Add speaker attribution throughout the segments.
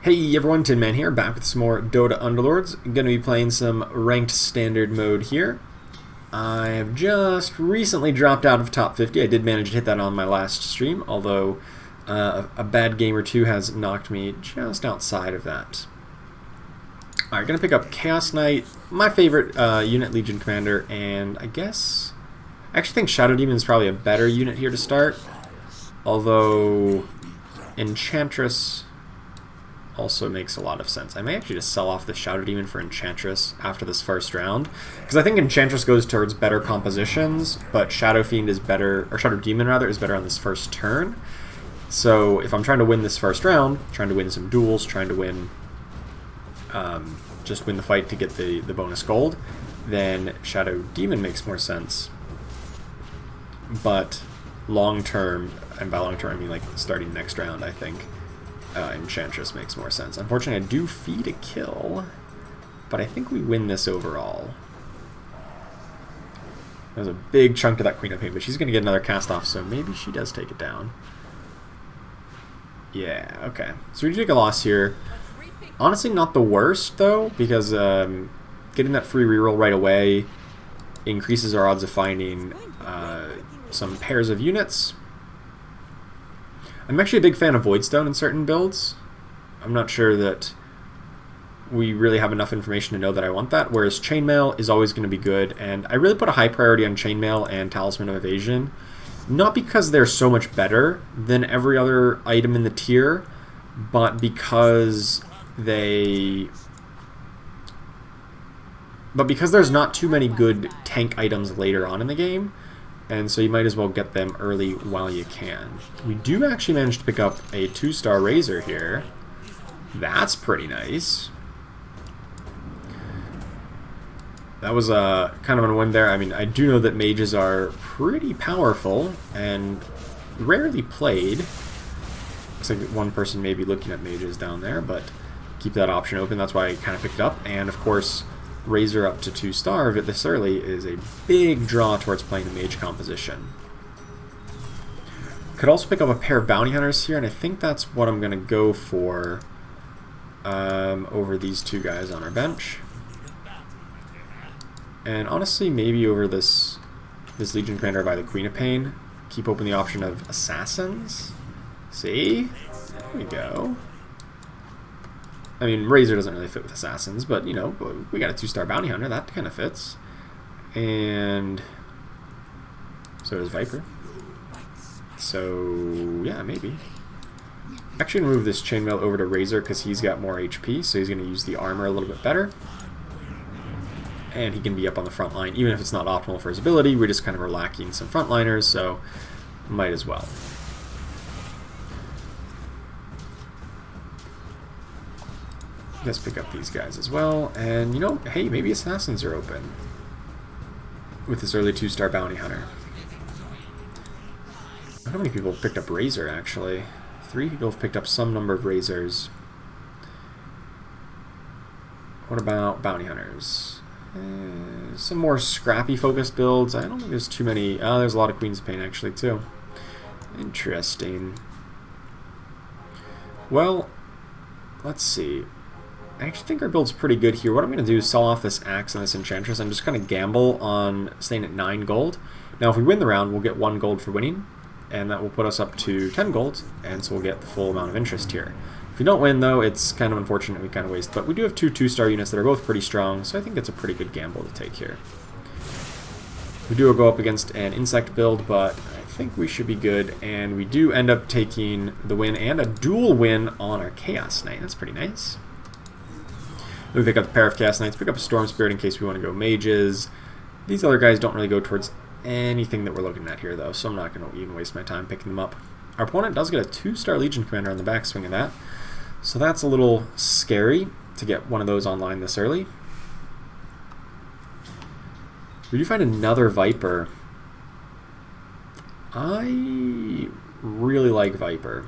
Speaker 1: Hey everyone, Tin Man here, back with some more Dota Underlords. Gonna be playing some ranked standard mode here. I have just recently dropped out of top 50. I did manage to hit that on my last stream, although a bad game or two has knocked me just outside of that. Alright, gonna pick up Chaos Knight, my favorite unit Legion Commander, and I actually think Shadow Demon is probably a better unit here to start, although Enchantress also makes a lot of sense. I may actually just sell off the Shadow Demon for Enchantress after this first round, because I think Enchantress goes towards better compositions, but Shadow Fiend is better, or Shadow Demon rather, is better on this first turn. So if I'm trying to win this first round, trying to win some duels, trying to win, just win the fight to get the bonus gold, then Shadow Demon makes more sense. But long term, and by long term I mean like starting next round, I think Enchantress makes more sense. Unfortunately, I do feed a kill, but I think we win this overall. There's a big chunk of that Queen of Pain, but she's going to get another cast off, so maybe she does take it down. Yeah, okay. So we do take a loss here. Honestly, not the worst, though, because getting that free reroll right away increases our odds of finding some pairs of units. I'm actually a big fan of Voidstone in certain builds. I'm not sure that we really have enough information to know that I want that, whereas Chainmail is always going to be good, and I really put a high priority on Chainmail and Talisman of Evasion, not because they're so much better than every other item in the tier, but because there's not too many good tank items later on in the game, and so you might as well get them early while you can. We do actually manage to pick up a 2-star Razor here. That's pretty nice. That was kind of a win there. I mean, I do know that mages are pretty powerful and rarely played. Looks like one person may be looking at mages down there, but keep that option open. That's why I kind of picked it up. And of course, Razor up to 2-star this early is a big draw towards playing a mage composition. Could also pick up a pair of bounty hunters here, and I think that's what I'm going to go for over these two guys on our bench. And honestly, maybe over this Legion Commander by the Queen of Pain. Keep open the option of assassins. See? There we go. I mean, Razor doesn't really fit with assassins, but, you know, we got a 2-star bounty hunter. That kind of fits. And so does Viper. So, yeah, maybe. Actually, move this Chainmail over to Razor because he's got more HP, so he's going to use the armor a little bit better. And he can be up on the front line, even if it's not optimal for his ability. We just kind of are lacking some frontliners, so might as well. Let's pick up these guys as well, and you know, hey, maybe assassins are open with this early 2-star bounty hunter. I don't know how many people have picked up Razor, actually. 3 people have picked up some number of Razors. What about bounty hunters? Some more Scrappy focused builds. I don't think there's too many. Oh, there's a lot of Queens of Pain actually too. Interesting. Well, let's see. I actually think our build's pretty good here. What I'm going to do is sell off this Axe and this Enchantress and just kind of gamble on staying at 9 gold. Now, if we win the round, we'll get 1 gold for winning, and that will put us up to 10 gold, and so we'll get the full amount of interest here. If we don't win, though, it's kind of unfortunate we kind of waste, but we do have 2 2-star units that are both pretty strong, so I think it's a pretty good gamble to take here. We do go up against an Insect build, but I think we should be good, and we do end up taking the win and a dual win on our Chaos Knight. That's pretty nice. We pick up a pair of Chaos Knights, pick up a Storm Spirit in case we want to go mages. These other guys don't really go towards anything that we're looking at here, though, so I'm not going to even waste my time picking them up. Our opponent does get a 2-star Legion Commander on the backswing of that, so that's a little scary to get one of those online this early. We do find another Viper. I really like Viper.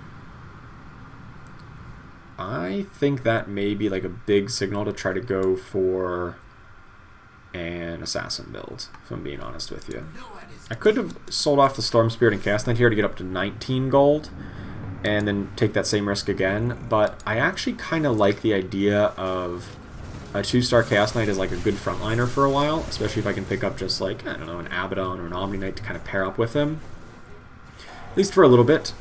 Speaker 1: I think that may be like a big signal to try to go for an assassin build, if I'm being honest with you. I could have sold off the Storm Spirit and Chaos Knight here to get up to 19 gold, and then take that same risk again. But I actually kind of like the idea of a 2-star Chaos Knight as like a good frontliner for a while, especially if I can pick up just like, I don't know, an Abaddon or an Omni Knight to kind of pair up with him. At least for a little bit.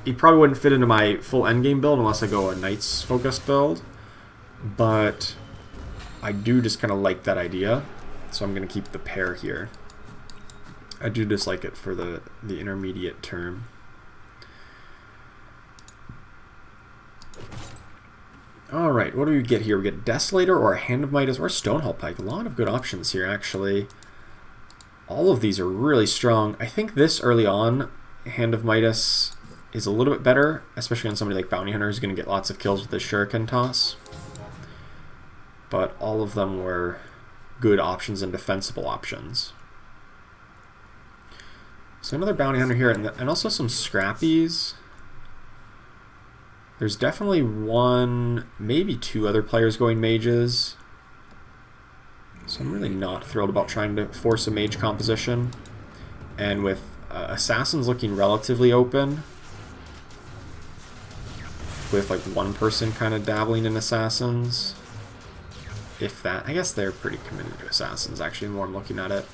Speaker 1: He probably wouldn't fit into my full endgame build unless I go a Knights focused build, but I do just kind of like that idea, so I'm going to keep the pair here. I do dislike it for the intermediate term. Alright, what do we get here? We get Desolator or a Hand of Midas or Stonehull Pike. A lot of good options here, actually. All of these are really strong. I think this early on, Hand of Midas is a little bit better, especially on somebody like Bounty Hunter who's going to get lots of kills with his Shuriken toss. But all of them were good options and defensible options. So another Bounty Hunter here, and also some Scrappies. There's definitely one, maybe two other players going mages. So I'm really not thrilled about trying to force a mage composition. And with assassins looking relatively open, with like one person kind of dabbling in assassins, if that, I guess they're pretty committed to assassins actually, the more I'm looking at it.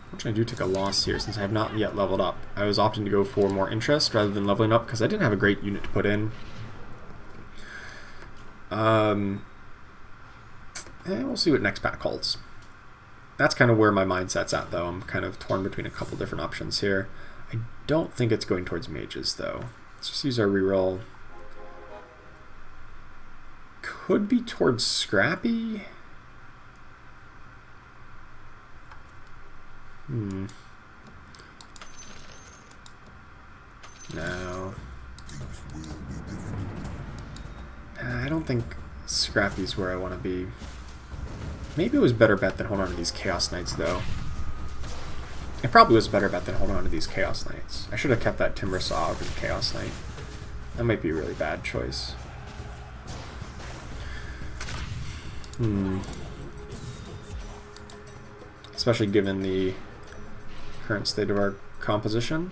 Speaker 1: Fortunately, I do take a loss here since I have not yet leveled up. I was opting to go for more interest rather than leveling up because I didn't have a great unit to put in. And we'll see what next pack holds. That's kind of where my mindset's at, though. I'm kind of torn between a couple different options here. I don't think it's going towards mages, though. Let's just use our reroll. Could be towards Scrappy. No. I don't think Scrappy's where I want to be. Maybe it was a better bet than hold on to these Chaos Knights, though. It probably was a better bet than hold on to these Chaos Knights. I should have kept that Timber Saw over the Chaos Knight. That might be a really bad choice. Especially given the current state of our composition.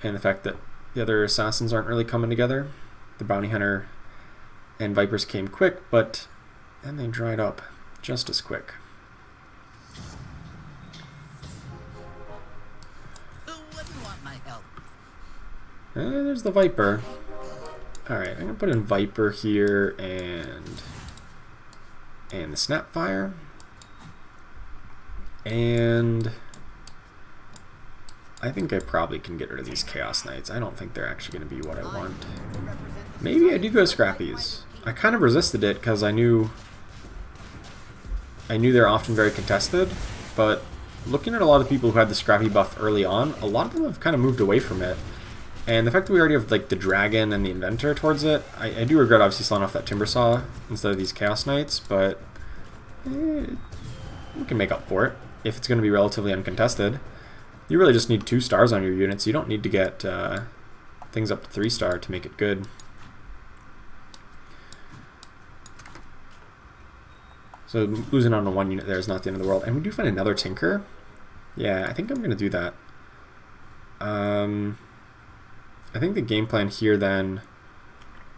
Speaker 1: And the fact that the other assassins aren't really coming together. The Bounty Hunter and Vipers came quick, but then they dried up just as quick.
Speaker 2: Who wouldn't want my help?
Speaker 1: There's the Viper. Alright, I'm going to put in Viper here and the Snapfire. And I think I probably can get rid of these Chaos Knights. I don't think they're actually going to be what I want. Maybe I do go Scrappies. I kind of resisted it because I knew they're often very contested, but looking at a lot of people who had the Scrappy buff early on, a lot of them have kind of moved away from it. And the fact that we already have like the Dragon and the Inventor towards it, I do regret obviously selling off that Timber Saw instead of these Chaos Knights, but we can make up for it if it's going to be relatively uncontested. You really just need 2 stars on your units. You don't need to get things up to 3-star to make it good. So losing on a 1 unit there is not the end of the world. And we do find another Tinker. Yeah, I think I'm going to do that. I think the game plan here then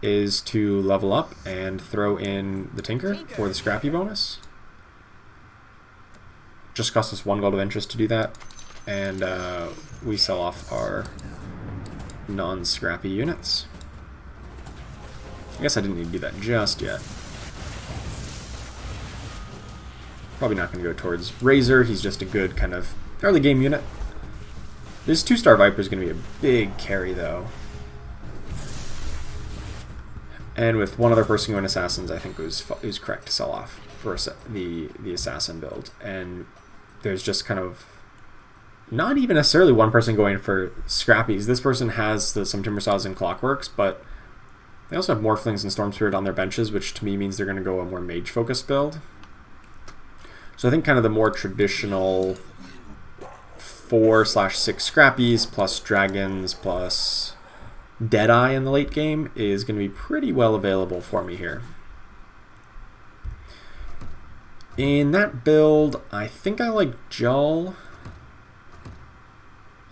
Speaker 1: is to level up and throw in the Tinker for the Scrappy bonus. Just cost us 1 gold of interest to do that. And we sell off our non-Scrappy units. I guess I didn't need to do that just yet. Probably not going to go towards Razor. He's just a good kind of early game unit. This 2-star Viper is going to be a big carry, though. And with one other person going Assassins, I think it was correct to sell off for the Assassin build. And there's just kind of not even necessarily one person going for Scrappies. This person has some Timber Saws and Clockworks, but they also have Morphlings and Storm Spirit on their benches, which to me means they're going to go a more mage-focused build. So I think kind of the more traditional 4/6 Scrappies plus Dragons plus Deadeye in the late game is going to be pretty well available for me here. In that build, I think I like Jull.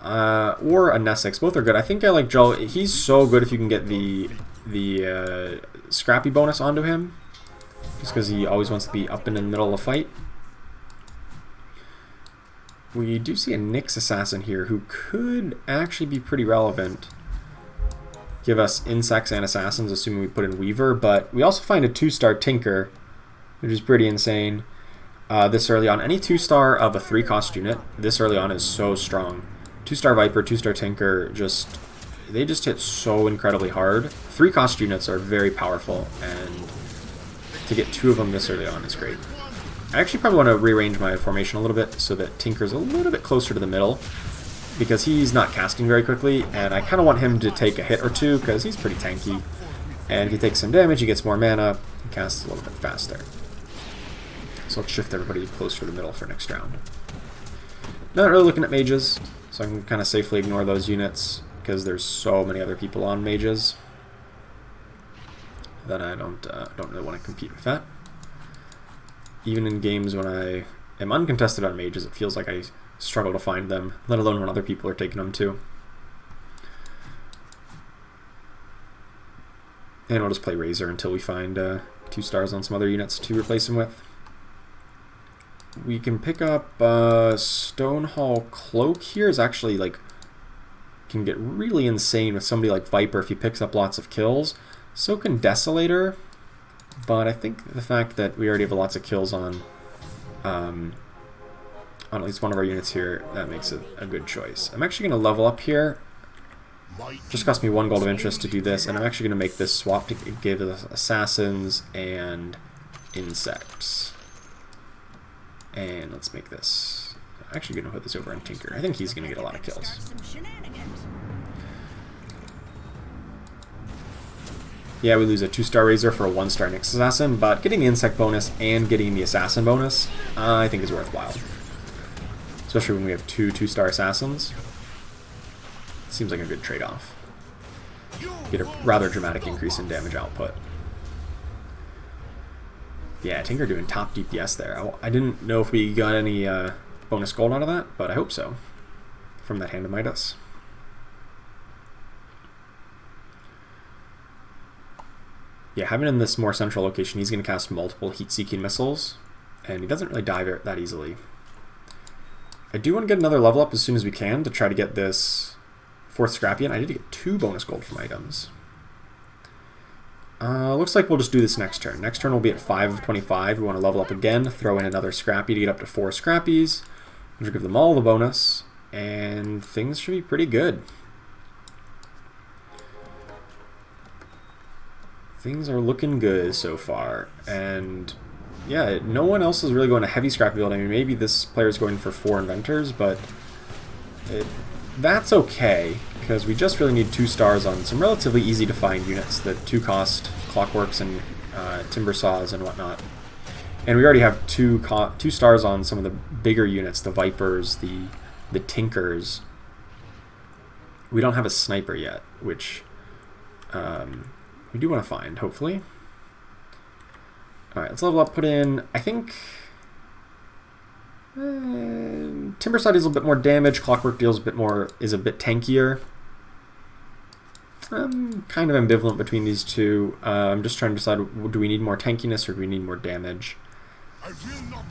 Speaker 1: Or a Nessex. Both are good. I think I like Jull. He's so good if you can get the Scrappy bonus onto him. Just because he always wants to be up and in the middle of a fight. We do see a Nyx Assassin here who could actually be pretty relevant. Give us Insects and Assassins, assuming we put in Weaver. But we also find a 2-star Tinker, which is pretty insane. This early on. Any 2-star of a 3-cost unit, this early on is so strong. 2-star Viper, 2-star Tinker, they just hit so incredibly hard. 3-cost units are very powerful, and to get 2 of them this early on is great. I actually probably want to rearrange my formation a little bit so that Tinker's a little bit closer to the middle, because he's not casting very quickly, and I kind of want him to take a hit or two, because he's pretty tanky. And if he takes some damage, he gets more mana, he casts a little bit faster. So let's shift everybody closer to the middle for next round. Not really looking at mages, so I can kind of safely ignore those units, because there's so many other people on mages that I don't really want to compete with that. Even in games when I am uncontested on mages, it feels like I struggle to find them, let alone when other people are taking them too. And we'll just play Razor until we find 2 stars on some other units to replace him with. We can pick up Stonehall Cloak here is actually like can get really insane with somebody like Viper if he picks up lots of kills. So can Desolator, but I think the fact that we already have lots of kills on at least one of our units here, that makes it a good choice. I'm actually going to level up here. Just cost me 1 gold of interest to do this, and I'm actually going to make this swap to give us Assassins and Insects. And let's make this... I'm actually going to put this over on Tinker. I think he's going to get a lot of kills. Yeah, we lose a 2-star Razor for a 1-star Nyx Assassin, but getting the Insect bonus and getting the Assassin bonus, I think is worthwhile. Especially when we have 2 2-star Assassins. Seems like a good trade-off. Get a rather dramatic increase in damage output. Yeah, Tinker doing top DPS there. I didn't know if we got any bonus gold out of that, but I hope so. From that Hand of Midas. Yeah, having him in this more central location, he's going to cast multiple heat-seeking missiles, and he doesn't really die that easily. I do want to get another level up as soon as we can to try to get this 4th Scrappy in. I need to get 2 bonus gold from items. Looks like we'll just do this next turn. Next turn we'll be at 5 of 25. We want to level up again, throw in another Scrappy to get up to 4 Scrappies. We'll give them all the bonus, and things should be pretty good. Things are looking good so far, and yeah, no one else is really going to heavy Scrappy build. I mean, maybe this player is going for 4 Inventors, but that's okay, because we just really need 2 stars on some relatively easy to find units, the 2-cost Clockworks and Timber Saws and whatnot. And we already have 2 stars on some of the bigger units, the Vipers, the Tinkers. We don't have a Sniper yet, which we do want to find, hopefully. Alright, let's level up, put in, I think... Timber Saw deals a bit more damage, Clockwork deals is a bit tankier. I'm kind of ambivalent between these two. I'm just trying to decide, do we need more tankiness or do we need more damage?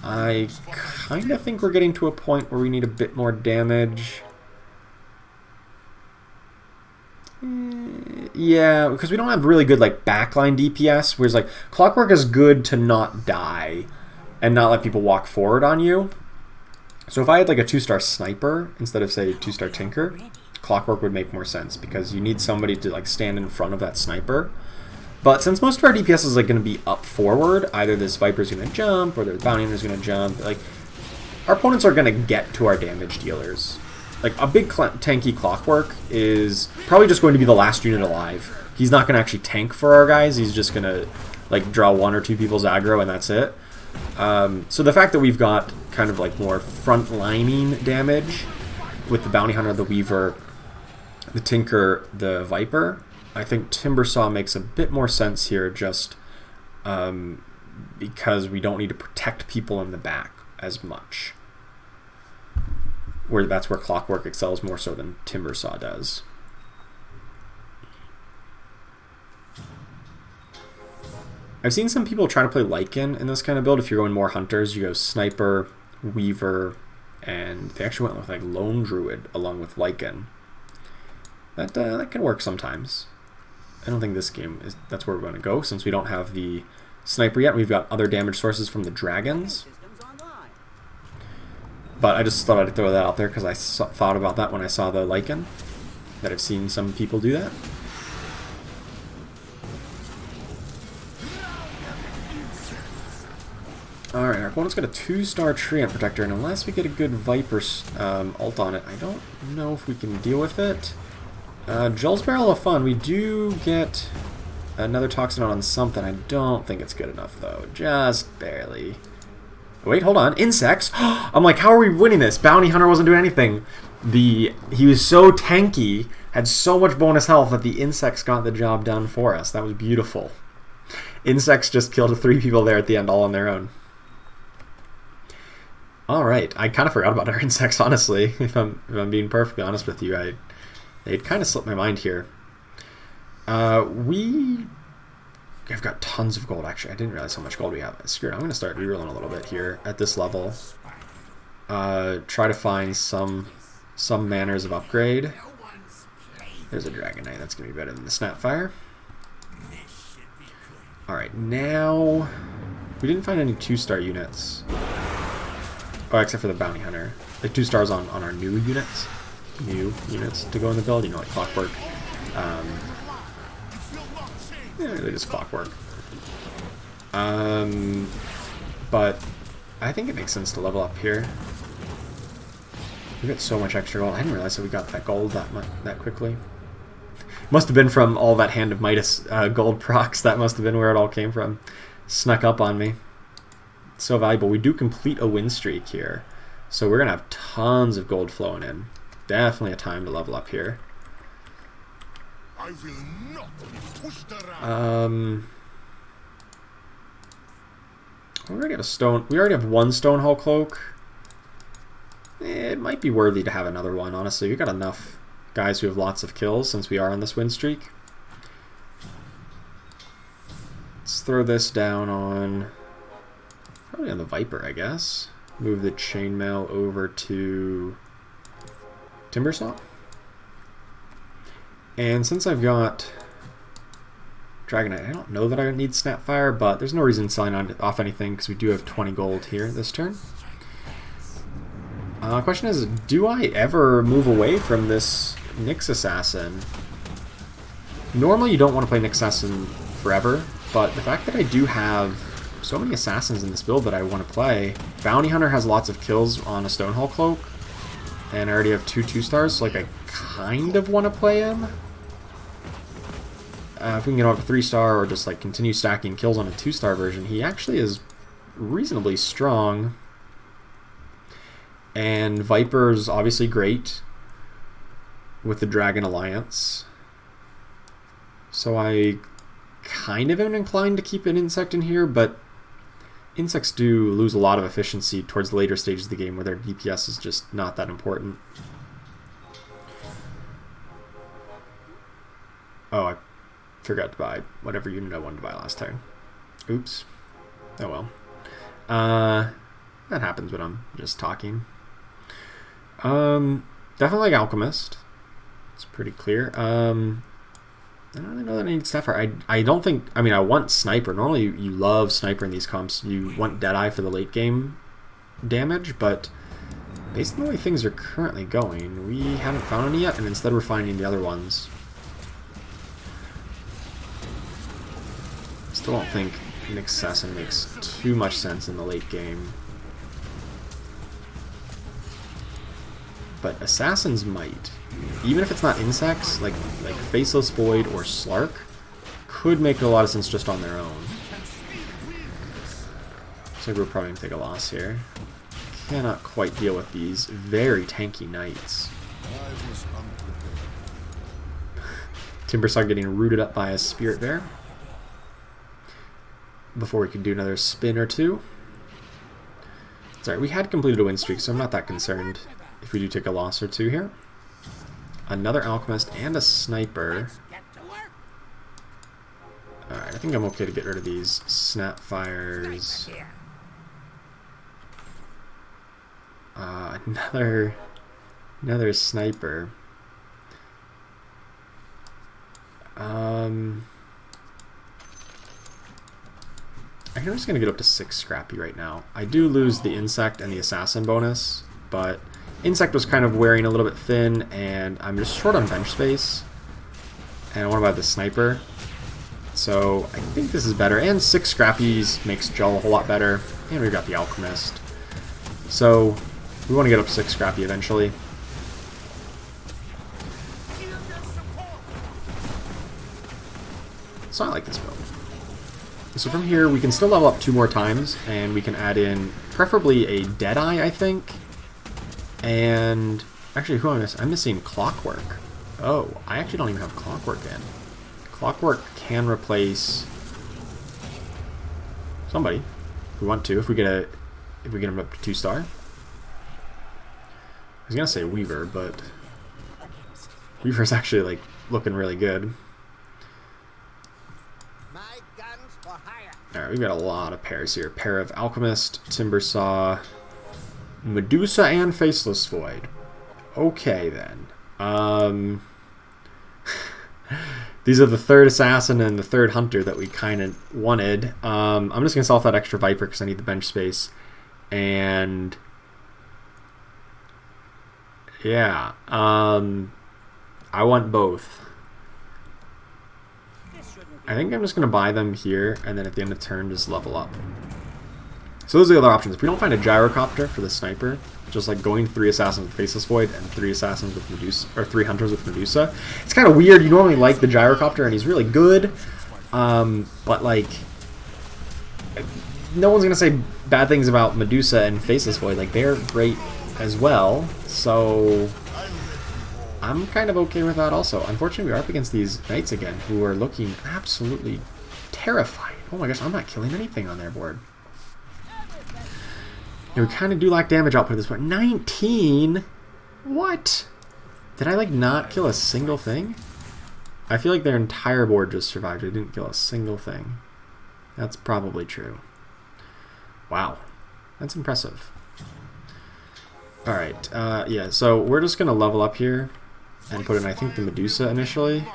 Speaker 1: I kind of think we're getting to a point where we need a bit more damage. Yeah, because we don't have really good like backline DPS, whereas like Clockwork is good to not die and not let people walk forward on you. So if I had like a 2-star Sniper instead of say 2-star Tinker, Clockwork would make more sense because you need somebody to like stand in front of that Sniper. But since most of our DPS is like going to be up forward, either this Viper's going to jump or the Bounty Hunter's going to jump, like our opponents are going to get to our damage dealers. Like a big tanky Clockwork is probably just going to be the last unit alive. He's not going to actually tank for our guys. He's just going to like draw 1 or 2 people's aggro and that's it. So the fact that we've got kind of like more front-lining damage with the Bounty Hunter, the Weaver, the Tinker, the Viper, I think Timber Saw makes a bit more sense here just because we don't need to protect people in the back as much. That's where Clockwork excels more so than Timbersaw does. I've seen some people try to play Lycan in this kind of build. If you're going more hunters, you go Sniper, Weaver, and they actually went with like Lone Druid along with Lycan. That can work sometimes. I don't think this game that's where we're going to go, since we don't have the Sniper yet. We've got other damage sources from the dragons. But I just thought I'd throw that out there because I thought about that when I saw the Lycan, that I've seen some people do that. Alright, our opponent's got a 2-star Treant Protector, and unless we get a good Viper ult on it, I don't know if we can deal with it. Jell's Barrel of Fun, we do get another Toxin on something. I don't think it's good enough, though. Just barely. Wait, hold on. Insects? I'm like, how are we winning this? Bounty Hunter wasn't doing anything. He was so tanky, had so much bonus health that the insects got the job done for us. That was beautiful. Insects just killed 3 people there at the end, all on their own. Alright, I kind of forgot about our insects, honestly. If I'm being perfectly honest with you, they'd kind of slipped my mind here. I've got tons of gold, actually. I didn't realize how much gold we have. Screw it, I'm going to start rerolling a little bit here at this level. Try to find some manners of upgrade. There's a Dragon Knight, that's going to be better than the Snapfire. Alright, now... we didn't find any 2-star units. Oh, except for the Bounty Hunter. Like 2 stars on our new units. New units to go in the build, you know, like Clockwork. Yeah, really just Clockwork. But I think it makes sense to level up here. We got so much extra gold. I didn't realize that we got that gold that quickly. Must have been from all that Hand of Midas gold procs. That must have been where it all came from. Snuck up on me. So valuable. We do complete a win streak here, so we're gonna have tons of gold flowing in. Definitely a time to level up here.
Speaker 3: I will not be pushed around.
Speaker 1: We already have a stone. We already have 1 stone hull cloak. It might be worthy to have another one. Honestly, we got enough guys who have lots of kills since we are on this win streak. Let's throw this down on. Probably on the Viper, I guess. Move the Chainmail over to Timbersaw. And since I've got Dragon Knight, I don't know that I need Snapfire, but there's no reason selling off anything because we do have 20 gold here this turn. Question is, do I ever move away from this Nyx Assassin? Normally you don't want to play Nyx Assassin forever, but the fact that I do have so many assassins in this build that I want to play. Bounty Hunter has lots of kills on a Stonehull Cloak, and I already have 2 2-stars, so like I kind of want to play him. If we can get up to 3-star or just like continue stacking kills on a 2-star version, he actually is reasonably strong. And Viper's obviously great with the Dragon Alliance. So I kind of am inclined to keep an insect in here, but insects do lose a lot of efficiency towards the later stages of the game where their DPS is just not that important. Oh, I forgot to buy whatever unit I wanted to buy last time. Oops. Oh well. That happens when I'm just talking. Definitely like Alchemist. It's pretty clear. I don't really know that I need Sapphire. I don't think... I mean, I want Sniper. Normally, you love Sniper in these comps. You want Deadeye for the late game damage, but based on the way things are currently going, we haven't found any yet, and instead we're finding the other ones. Still don't think Nyx Assassin makes too much sense in the late game. But Assassins might. Even if it's not insects, like Faceless Void or Slark, could make a lot of sense just on their own. So we're probably going to take a loss here. Cannot quite deal with these very tanky knights. Timbersaw getting rooted up by a Spirit Bear. before we can do another spin or two. Sorry, we had completed a win streak, so I'm not that concerned if we do take a loss or two here. Another Alchemist and a Sniper. Alright, I think I'm okay to get rid of these Snapfires. Another Sniper. I'm just going to get up to 6 Scrappy right now. I do lose the Insect and the Assassin bonus, but Insect was kind of wearing a little bit thin, and I'm just short on bench space. And I want to buy the Sniper. So I think this is better. And 6 Scrappies makes Gel a whole lot better. And we've got the Alchemist. So we want to get up to 6 Scrappy eventually. So I like this build. So from here, we can still level up 2 more times, and we can add in preferably a Deadeye, I think. And actually, who am I missing? I'm missing Clockwork. Oh, I actually don't even have Clockwork in. Clockwork can replace somebody if we want to. If we get him up to 2-star. I was gonna say Weaver, but Weaver's actually like looking really good. Alright, we've got a lot of pairs here. Pair of Alchemist, Timbersaw, Medusa, and Faceless Void. Okay, then. These are the 3rd Assassin and the 3rd Hunter that we kind of wanted. I'm just going to sell off that extra Viper because I need the bench space. And yeah, I want both. I think I'm just going to buy them here, and then at the end of turn, just level up. So those are the other options. If we don't find a Gyrocopter for the Sniper, just like going 3 Assassins with Faceless Void and 3 Assassins with Medusa, or 3 Hunters with Medusa. It's kind of weird. You normally like the Gyrocopter, and he's really good, but like, no one's going to say bad things about Medusa and Faceless Void. Like, they're great as well, so I'm kind of okay with that also. Unfortunately, we're up against these Knights again, who are looking absolutely terrifying. Oh my gosh, I'm not killing anything on their board. Yeah, we kind of do lack damage output at this point. 19? What? Did I, like, not kill a single thing? I feel like their entire board just survived. They didn't kill a single thing. That's probably true. Wow. That's impressive. Alright, yeah, so we're just going to level up here and put in, I think, the Medusa initially.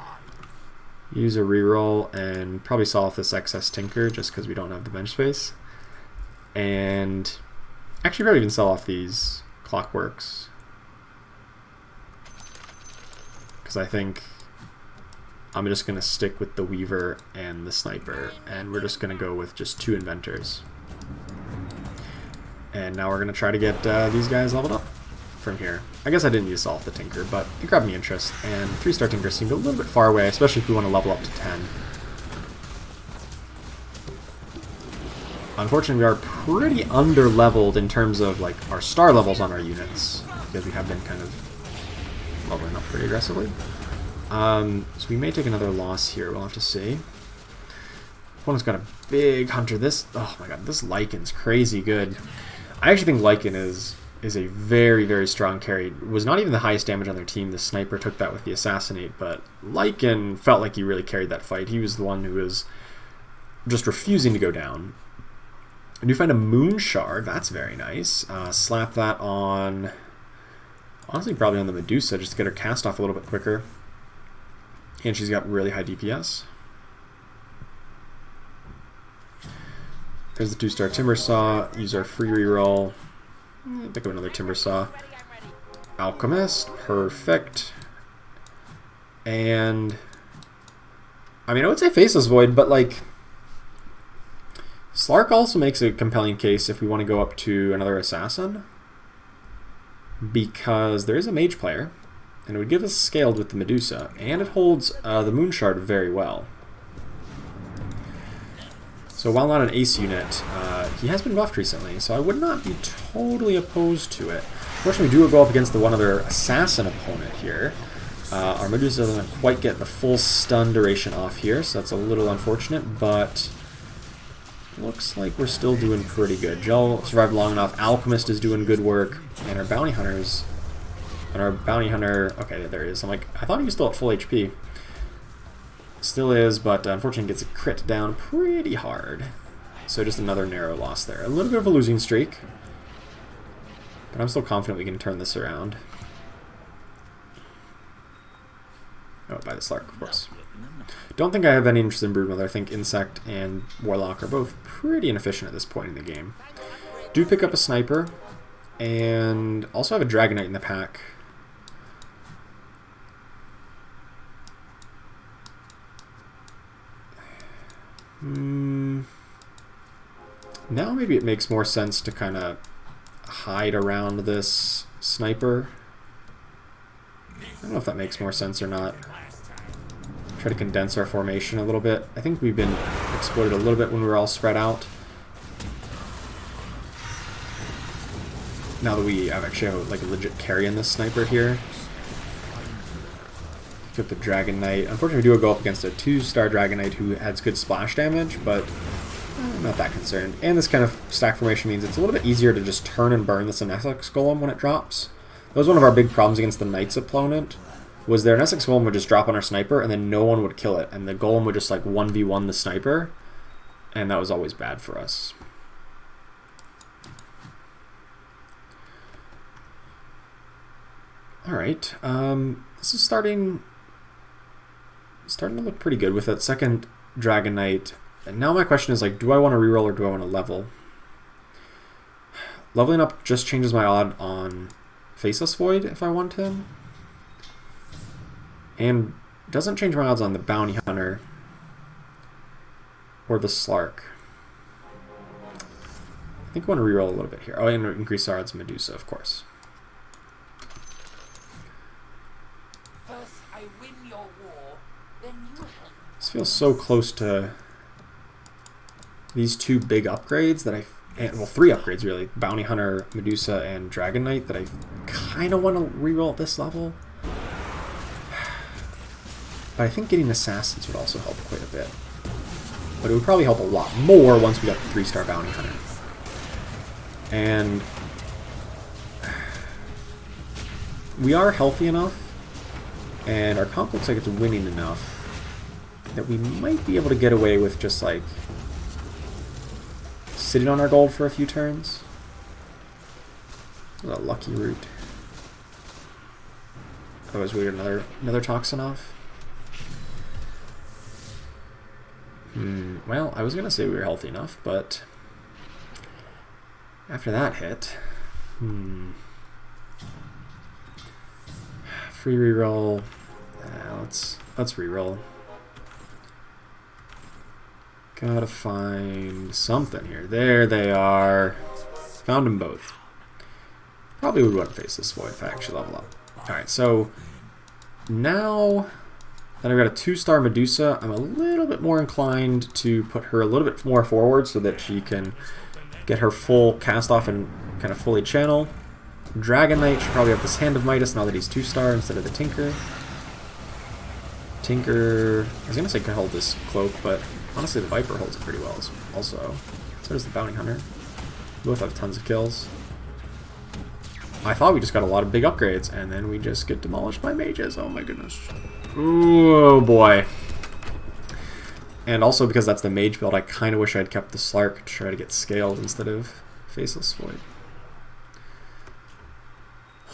Speaker 1: Use a reroll and probably solve this excess Tinker just because we don't have the bench space. And actually probably even sell off these Clockworks. Because I think I'm just going to stick with the Weaver and the Sniper. And we're just going to go with just 2 Inventors. And now we're going to try to get these guys leveled up from here. I guess I didn't need to solve the Tinker, but it grabbed me interest, and 3-star Tinker seemed a little bit far away, especially if we want to level up to 10. Unfortunately, we are pretty under-leveled in terms of like our star levels on our units, because we have been kind of leveling up pretty aggressively. So we may take another loss here, we'll have to see. Opponent's got a big Hunter. Oh my god, this Lycan's crazy good. I actually think Lycan is a very, very strong carry. It was not even the highest damage on their team. The Sniper took that with the Assassinate, but Lycan felt like he really carried that fight. He was the one who was just refusing to go down. I do find a Moon Shard. That's very nice. Slap that on, honestly, probably on the Medusa, just to get her cast off a little bit quicker. And she's got really high DPS. There's the 2-star Timbersaw. Use our free reroll. Pick up another Timbersaw. Alchemist. Perfect. And I mean, I would say Faceless Void, but like Slark also makes a compelling case if we want to go up to another Assassin. Because there is a Mage player, and it would give us Scaled with the Medusa, and it holds the Moon Shard very well. So while not an ace unit, he has been buffed recently, so I would not be totally opposed to it. Fortunately, we do go up against the one other Assassin opponent here. Our Medusa doesn't quite get the full stun duration off here, so that's a little unfortunate, but looks like we're still doing pretty good. Gel survived long enough. Alchemist is doing good work. And our bounty hunters... And our bounty hunter... Okay, there he is. I'm like, I thought he was still at full HP. Still is, but unfortunately gets a crit down pretty hard. So just another narrow loss there. A little bit of a losing streak. But I'm still confident we can turn this around. Oh, by the Slark, of course. Don't think I have any interest in Broodmother. I think Insect and Warlock are both pretty inefficient at this point in the game. Do pick up a Sniper, and also have a Dragonite in the pack. Now maybe it makes more sense to kind of hide around this Sniper. I don't know if that makes more sense or not. Try to condense our formation a little bit. I think we've been exploited a little bit when we were all spread out. Now that we have actually like a legit carry in this Sniper here. Pick up the Dragon Knight. Unfortunately, we do go up against a 2-star Dragon Knight who adds good splash damage, but I'm not that concerned. And this kind of stack formation means it's a little bit easier to just turn and burn this Essex Golem when it drops. That was one of our big problems against the Knight's opponent, was their Essex Golem would just drop on our Sniper and then no one would kill it, and the Golem would just like 1v1 the Sniper, and that was always bad for us. Alright, this is starting to look pretty good with that second Dragon Knight. And now my question is, like, do I want to reroll or do I want to level? Leveling up just changes my odd on Faceless Void if I want him. And doesn't change my odds on the Bounty Hunter or the Slark. I think I want to reroll a little bit here. Oh, and increase our odds Medusa, of course.
Speaker 2: First I win your war, then you help.
Speaker 1: This feels so close to these two big upgrades that well, 3 upgrades really. Bounty Hunter, Medusa, and Dragon Knight that I kind of want to reroll at this level. But I think getting Assassins would also help quite a bit. But it would probably help a lot more once we got the 3-star Bounty Hunter. And we are healthy enough, and our comp looks like it's winning enough that we might be able to get away with just like sitting on our gold for a few turns. What a lucky route. Otherwise we get another toxin off. Well, I was gonna say we were healthy enough, but after that hit, free reroll. Let's reroll. Gotta find something here. There they are. Found them both. Probably would want to face this boy if I actually level up. Alright, so now that I've got a 2-star Medusa, I'm a little bit more inclined to put her a little bit more forward so that she can get her full cast off and kind of fully channel. Dragon Knight should probably have this Hand of Midas now that he's 2-star instead of the Tinker. Tinker, I was going to say could hold this cloak, but honestly the Viper holds it pretty well also. So does the Bounty Hunter. Both have tons of kills. I thought we just got a lot of big upgrades, and then we just get demolished by mages. Oh my goodness. Oh boy. And also because that's the mage build, I kind of wish I had kept the Slark to try to get scaled instead of Faceless Void.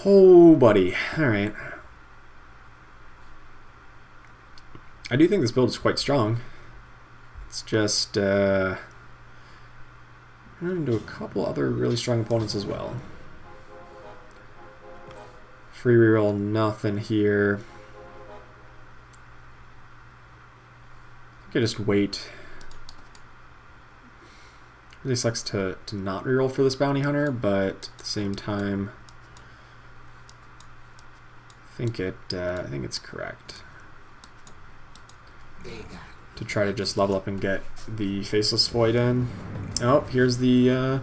Speaker 1: Oh buddy. Alright. I do think this build is quite strong. It's just run into a couple other really strong opponents as well. Free reroll, nothing here. I just wait. It really sucks to not reroll for this Bounty Hunter, but at the same time, I think it's correct to try to just level up and get the Faceless Void in. Oh, here's the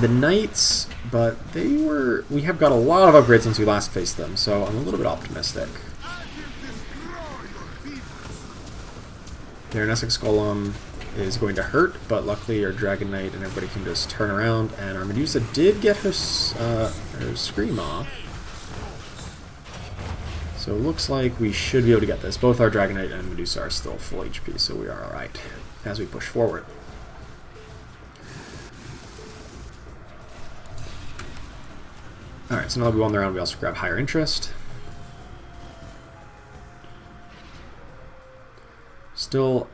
Speaker 1: Knights, but we have got a lot of upgrades since we last faced them, so I'm a little bit optimistic. They're an Essex Golem. is going to hurt, but luckily our Dragon Knight and everybody can just turn around, and our Medusa did get her Scream off. So it looks like we should be able to get this. Both our Dragon Knight and Medusa are still full HP, so we are alright as we push forward. Alright, so now that we won the round, we also grab higher interest. Still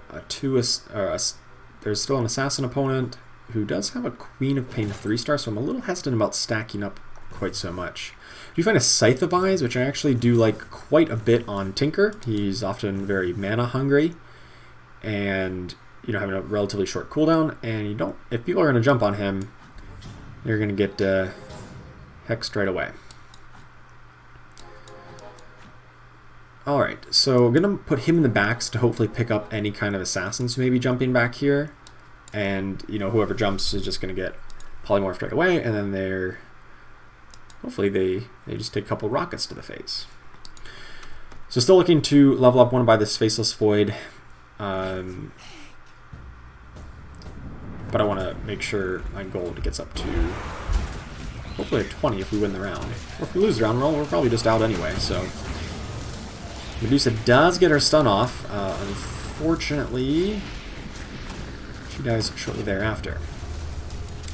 Speaker 1: there's still an assassin opponent who does have a Queen of Pain 3-star, so I'm a little hesitant about stacking up quite so much. You find a Scythe of Eyes, which I actually do like quite a bit on Tinker. He's often very mana hungry, and having a relatively short cooldown. And you don't, if people are going to jump on him, you're going to get hexed right away. Alright, so we're going to put him in the backs to hopefully pick up any kind of assassins who may be jumping back here. And, whoever jumps is just going to get polymorphed right away, and then hopefully they just take a couple rockets to the face. So still looking to level up one by this Faceless Void. But I want to make sure my gold gets up to hopefully a 20 if we win the round. Or if we lose the round, well, we're probably just out anyway, so... Medusa does get her stun off. Unfortunately, she dies shortly thereafter.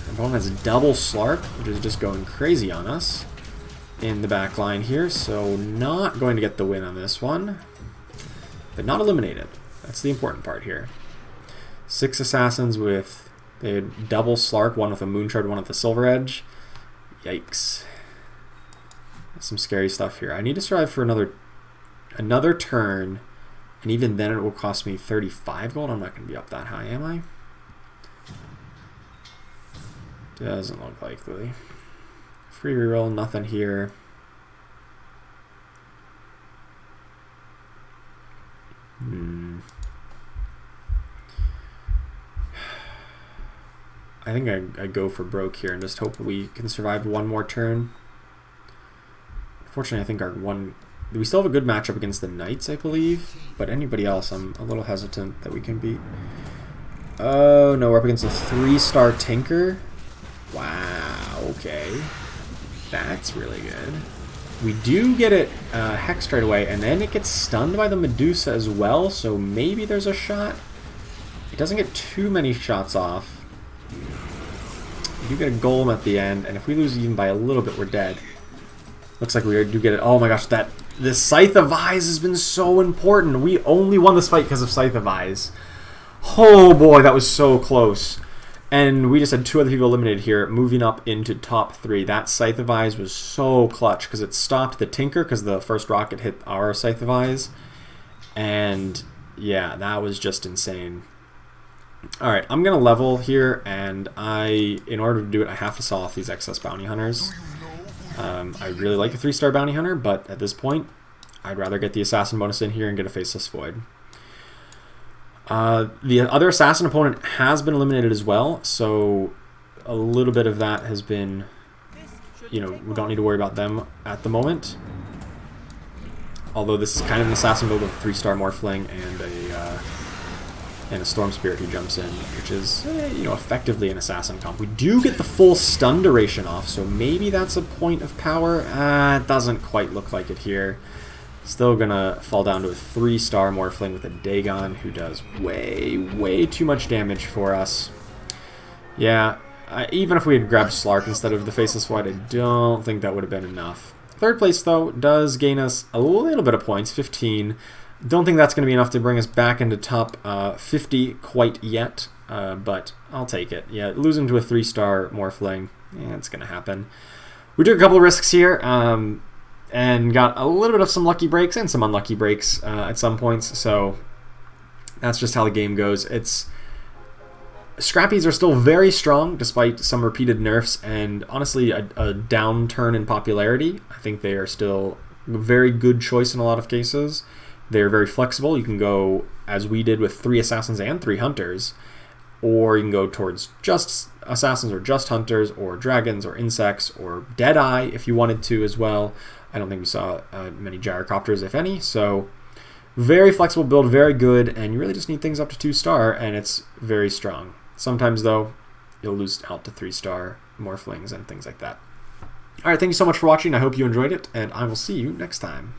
Speaker 1: Our opponent has a double Slark, which is just going crazy on us in the back line here, so not going to get the win on this one. But not eliminated. That's the important part here. 6 assassins with a double Slark, one with a Moonshard, one with a Silver Edge. Yikes. Some scary stuff here. I need to survive for another turn, and even then it will cost me 35 gold. I'm not going to be up that high, am I? Doesn't look likely. Free reroll, nothing here. I think I go for broke here and just hope we can survive one more turn. Unfortunately, I think we still have a good matchup against the Knights, I believe, but anybody else, I'm a little hesitant that we can beat. Oh no, we're up against a 3-star Tinker. Wow, okay. That's really good. We do get it hexed right away, and then it gets stunned by the Medusa as well, so maybe there's a shot. It doesn't get too many shots off. We do get a golem at the end, and if we lose even by a little bit, we're dead. Looks like we do get it. Oh my gosh, this Scythe of Eyes has been so important. We only won this fight because of Scythe of Eyes. Oh boy, that was so close. And we just had 2 other people eliminated here, moving up into top 3. That Scythe of Eyes was so clutch because it stopped the Tinker because the first rocket hit our Scythe of Eyes. And yeah, that was just insane. Alright, I'm going to level here, and in order to do it, I have to sell off these excess bounty hunters. I really like a 3-star bounty hunter, but at this point, I'd rather get the assassin bonus in here and get a Faceless Void. The other assassin opponent has been eliminated as well, so a little bit of that has been, we don't need to worry about them at the moment. Although this is kind of an assassin build with a 3-star Morphling and a Storm Spirit who jumps in, which is, effectively an assassin comp. We do get the full stun duration off, so maybe that's a point of power. It doesn't quite look like it here. Still gonna fall down to a 3-star Morphling with a Dagon who does way, way too much damage for us. Yeah, even if we had grabbed Slark instead of the Faceless Void, I don't think that would have been enough. 3rd place, though, does gain us a little bit of points, 15. Don't think that's going to be enough to bring us back into top 50 quite yet, but I'll take it. Yeah, losing to a 3-star Morphling, it's going to happen. We took a couple of risks here, and got a little bit of some lucky breaks and some unlucky breaks at some points, so that's just how the game goes. Scrappies are still very strong despite some repeated nerfs and honestly a downturn in popularity. I think they are still a very good choice in a lot of cases. They're very flexible. You can go, as we did, with 3 assassins and 3 hunters, or you can go towards just assassins or just hunters or dragons or insects or Deadeye if you wanted to as well. I don't think we saw many gyrocopters, if any, so Very flexible build, very good, and you really just need things up to 2-star, and it's very strong. Sometimes, though, you'll lose out to 3-star morphlings and things like that. Alright, thank you so much for watching. I hope you enjoyed it, and I will see you next time.